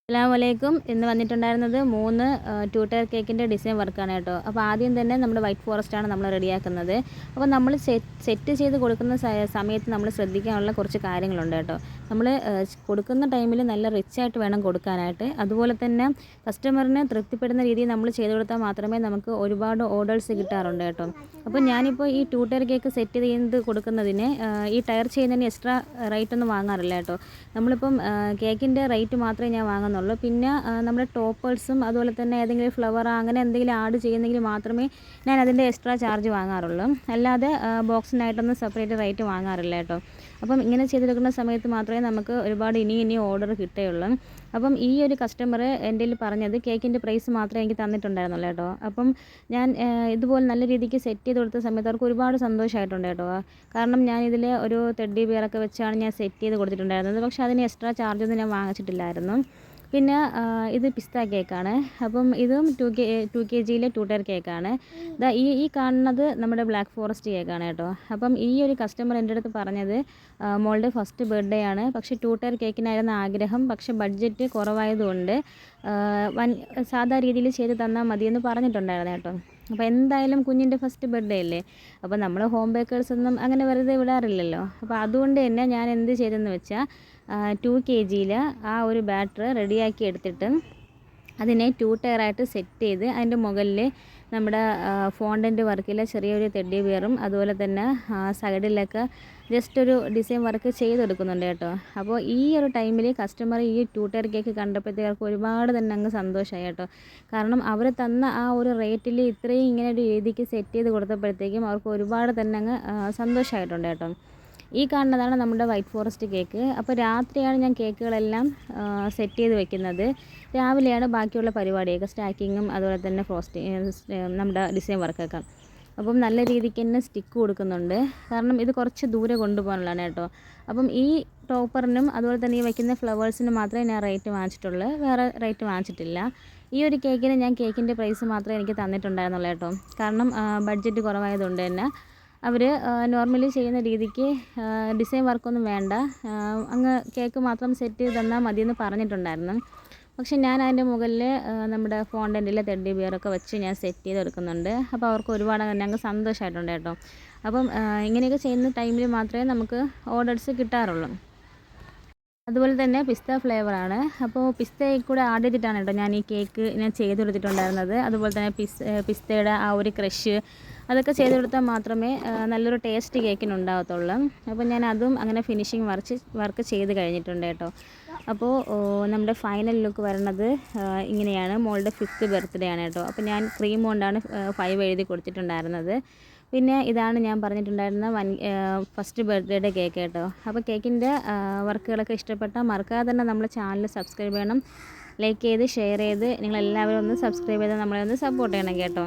അസ്സലാമലൈക്കും. ഇന്ന് വന്നിട്ടുണ്ടായിരുന്നത് 3 ടു ടയർ കേക്കിൻ്റെ ഡിസൈൻ വർക്കാണ് കേട്ടോ. അപ്പോൾ ആദ്യം തന്നെ നമ്മുടെ വൈറ്റ് ഫോറസ്റ്റാണ് നമ്മൾ റെഡിയാക്കുന്നത്. അപ്പോൾ നമ്മൾ സെറ്റ് ചെയ്ത് കൊടുക്കുന്ന സമയത്ത് നമ്മൾ ശ്രദ്ധിക്കാനുള്ള കുറച്ച് കാര്യങ്ങളുണ്ട് കേട്ടോ. നമ്മൾ കൊടുക്കുന്ന ടൈമിൽ നല്ല റിച്ചായിട്ട് വേണം കൊടുക്കാനായിട്ട്. അതുപോലെ തന്നെ കസ്റ്റമറിന് തൃപ്തിപ്പെടുന്ന രീതിയിൽ നമ്മൾ ചെയ്ത് കൊടുത്താൽ മാത്രമേ നമുക്ക് ഒരുപാട് ഓർഡേഴ്സ് കിട്ടാറുണ്ട് കേട്ടോ. അപ്പോൾ ഞാനിപ്പോൾ ഈ ടു ടയർ കേക്ക് സെറ്റ് ചെയ്ത് കൊടുക്കുന്നതിന് ഈ ടയർ ചെയ്യുന്നതിന് എക്സ്ട്രാ റേറ്റ് ഒന്നും വാങ്ങാറില്ല കേട്ടോ. നമ്മളിപ്പം കേക്കിൻ്റെ റേറ്റ് മാത്രമേ ഞാൻ വാങ്ങുന്നുള്ളൂ. പിന്നെ നമ്മുടെ ടോപ്പേഴ്സും അതുപോലെ തന്നെ ഏതെങ്കിലും ഫ്ലവർ അങ്ങനെ എന്തെങ്കിലും ആഡ് ചെയ്യുന്നെങ്കിൽ മാത്രമേ ഞാൻ അതിൻ്റെ എക്സ്ട്രാ ചാർജ് വാങ്ങാറുള്ളൂ. അല്ലാതെ ബോക്സിനായിട്ടൊന്നും സെപ്പറേറ്റ് റേറ്റ് വാങ്ങാറില്ല കേട്ടോ. അപ്പം ഇങ്ങനെ ചെയ്തെടുക്കുന്ന സമയത്ത് മാത്രമേ നമുക്ക് ഒരുപാട് ഇനി ഓർഡർ കിട്ടുകയുള്ളൂ. അപ്പം ഈ ഒരു കസ്റ്റമർ എൻ്റെ കയ്യിൽ പറഞ്ഞത് കേക്കിൻ്റെ പ്രൈസ് മാത്രമേ എനിക്ക് തന്നിട്ടുണ്ടായിരുന്നുള്ളൂ കേട്ടോ. അപ്പം ഞാൻ ഇതുപോലെ നല്ല രീതിക്ക് സെറ്റ് ചെയ്ത് കൊടുത്ത സമയത്ത് അവർക്ക് ഒരുപാട് സന്തോഷമായിട്ടുണ്ട് കേട്ടോ. കാരണം ഞാൻ ഇതിൽ ഒരു ടെഡ്ഡി ബിയറൊക്കെ വെച്ചാണ് ഞാൻ സെറ്റ് ചെയ്ത് കൊടുത്തിട്ടുണ്ടായിരുന്നത്. പക്ഷേ അതിന് എക്സ്ട്രാ ചാർജൊന്നും ഞാൻ വാങ്ങിച്ചിട്ടില്ലായിരുന്നു. പിന്നെ ഇത് പിസ്ത കേക്കാണ്. അപ്പം ഇതും 2 kg ടു ടയർ കേക്കാണ്. ഈ കാണുന്നത് നമ്മുടെ ബ്ലാക്ക് ഫോറസ്റ്റ് കേക്കാണ് കേട്ടോ. അപ്പം ഈ ഒരു കസ്റ്റമർ എൻ്റെ അടുത്ത് പറഞ്ഞത് മോളുടെ ഫസ്റ്റ് ബർത്ത്ഡേ ആണ്. പക്ഷേ ടു ടയർ കേക്കിനായിരുന്നു ആഗ്രഹം. പക്ഷേ ബഡ്ജറ്റ് കുറവായതുകൊണ്ട് സാധാ രീതിയിൽ ചെയ്ത് തന്നാൽ മതിയെന്ന് പറഞ്ഞിട്ടുണ്ടായിരുന്നു കേട്ടോ. അപ്പോൾ എന്തായാലും കുഞ്ഞിൻ്റെ ഫസ്റ്റ് ബർത്ത്ഡേ അല്ലേ. അപ്പോൾ നമ്മൾ ഹോം ബേക്കേഴ്സൊന്നും അങ്ങനെ വെറുതെ വിടാറില്ലല്ലോ. അപ്പോൾ അതുകൊണ്ട് തന്നെ ഞാൻ എന്ത് ചെയ്തെന്ന് വെച്ചാൽ 2 kg ആ ഒരു ബാറ്റർ റെഡിയാക്കി എടുത്തിട്ട് അതിനെ 2 ടയറായിട്ട് സെറ്റ് ചെയ്ത് അതിൻ്റെ മുകളിൽ നമ്മുടെ ഫോണ്ടൻ്റ് വർക്കിലെ ചെറിയൊരു ടെഡ്ഡി ബിയറും അതുപോലെ തന്നെ സൈഡിലൊക്കെ ജസ്റ്റ് ഒരു ഡിസൈൻ വർക്ക് ചെയ്തെടുക്കുന്നുണ്ട് കേട്ടോ. അപ്പോൾ ഈ ഒരു ടൈമിൽ കസ്റ്റമർ ഈ 2 ടയർ കേക്ക് കണ്ടപ്പോഴത്തേക്ക് ഒരുപാട് തന്നെ അങ്ങ് സന്തോഷമായി കേട്ടോ. കാരണം അവർ തന്ന ആ ഒരു റേറ്റിൽ ഇത്രയും ഇങ്ങനെ ഒരു രീതിക്ക് സെറ്റ് ചെയ്ത് കൊടുത്തപ്പോഴത്തേക്കും അവർക്ക് ഒരുപാട് തന്നെ അങ്ങ് സന്തോഷമായിട്ടുണ്ട് കേട്ടോ. ഈ കാണുന്നതാണ് നമ്മുടെ വൈറ്റ് ഫോറസ്റ്റ് കേക്ക്. അപ്പോൾ രാത്രിയാണ് ഞാൻ കേക്കുകളെല്ലാം സെറ്റ് ചെയ്ത് വെക്കുന്നത്. രാവിലെയാണ് ബാക്കിയുള്ള പരിപാടിയൊക്കെ സ്റ്റാക്കിങ്ങും അതുപോലെ തന്നെ നമ്മുടെ ഡിസൈൻ വർക്കൊക്കെ. അപ്പം നല്ല രീതിക്ക് തന്നെ സ്റ്റിക്ക് കൊടുക്കുന്നുണ്ട്. കാരണം ഇത് കുറച്ച് ദൂരെ കൊണ്ടുപോകാനുള്ളതാണ് കേട്ടോ. അപ്പം ഈ ടോപ്പറിനും അതുപോലെ തന്നെ ഈ വയ്ക്കുന്ന ഫ്ലവേഴ്സിനും മാത്രമേ ഞാൻ റേറ്റ് വാങ്ങിച്ചിട്ടുള്ളൂ. വേറെ റേറ്റ് വാങ്ങിച്ചിട്ടില്ല. ഈ ഒരു കേക്കിന് ഞാൻ കേക്കിൻ്റെ പ്രൈസ് മാത്രമേ എനിക്ക് തന്നിട്ടുണ്ടായിരുന്നുള്ളൂ കേട്ടോ. കാരണം ബഡ്ജറ്റ് കുറവായതുകൊണ്ട് തന്നെ അവർ നോർമലി ചെയ്യുന്ന രീതിക്ക് ഡിസൈൻ വർക്കൊന്നും വേണ്ട, അങ്ങ് കേക്ക് മാത്രം സെറ്റ് ചെയ്ത് തന്നാൽ മതിയെന്ന് പറഞ്ഞിട്ടുണ്ടായിരുന്നു. പക്ഷേ ഞാൻ അതിൻ്റെ മുകളിൽ നമ്മുടെ ഫോണ്ടൻറ്റിലെ ടെഡ്ഡി ബിയറൊക്കെ വെച്ച് ഞാൻ സെറ്റ് ചെയ്തെടുക്കുന്നുണ്ട്. അപ്പോൾ അവർക്ക് ഒരുപാട് തന്നെ അങ്ങ് സന്തോഷമായിട്ടുണ്ട് കേട്ടോ. അപ്പം ഇങ്ങനെയൊക്കെ ചെയ്യുന്ന ടൈമിൽ മാത്രമേ നമുക്ക് ഓർഡേഴ്സ് കിട്ടാറുള്ളൂ. അതുപോലെ തന്നെ പിസ്ത ഫ്ലേവറാണ്. അപ്പോൾ പിസ്തയിൽ കൂടെ ആഡ് ചെയ്തിട്ടാണ് കേട്ടോ ഞാൻ ഈ കേക്ക് ഞാൻ ചെയ്ത് കൊടുത്തിട്ടുണ്ടായിരുന്നത്. അതുപോലെ തന്നെ പിസ്തയുടെ ആ ഒരു ക്രഷ് അതൊക്കെ ചെയ്ത് കൊടുത്താൽ മാത്രമേ നല്ലൊരു ടേസ്റ്റ് കേക്കിനുണ്ടാകത്തുള്ളൂ. അപ്പോൾ ഞാൻ അതും അങ്ങനെ ഫിനിഷിങ് വർക്ക് ചെയ്ത് കഴിഞ്ഞിട്ടുണ്ട് കേട്ടോ. അപ്പോൾ നമ്മുടെ ഫൈനൽ ലുക്ക് വരുന്നത് ഇങ്ങനെയാണ്. മോളുടെ 5th ബർത്ത്ഡേ ആണ് കേട്ടോ. അപ്പോൾ ഞാൻ ക്രീം കൊണ്ടാണ് 5 എഴുതി കൊടുത്തിട്ടുണ്ടായിരുന്നത്. പിന്നെ ഇതാണ് ഞാൻ പറഞ്ഞിട്ടുണ്ടായിരുന്ന ഫസ്റ്റ് ബർത്ത്ഡേയുടെ കേക്ക് കേട്ടോ. അപ്പോൾ കേക്കിൻ്റെ വർക്കുകളൊക്കെ ഇഷ്ടപ്പെട്ടാൽ മറക്കാതെ തന്നെ നമ്മുടെ ചാനൽ സബ്സ്ക്രൈബ് ചെയ്യണം. ലൈക്ക് ചെയ്ത് ഷെയർ ചെയ്ത് നിങ്ങളെല്ലാവരും ഒന്ന് സബ്സ്ക്രൈബ് ചെയ്ത് നമ്മളെ ഒന്ന് സപ്പോർട്ട് ചെയ്യണം കേട്ടോ.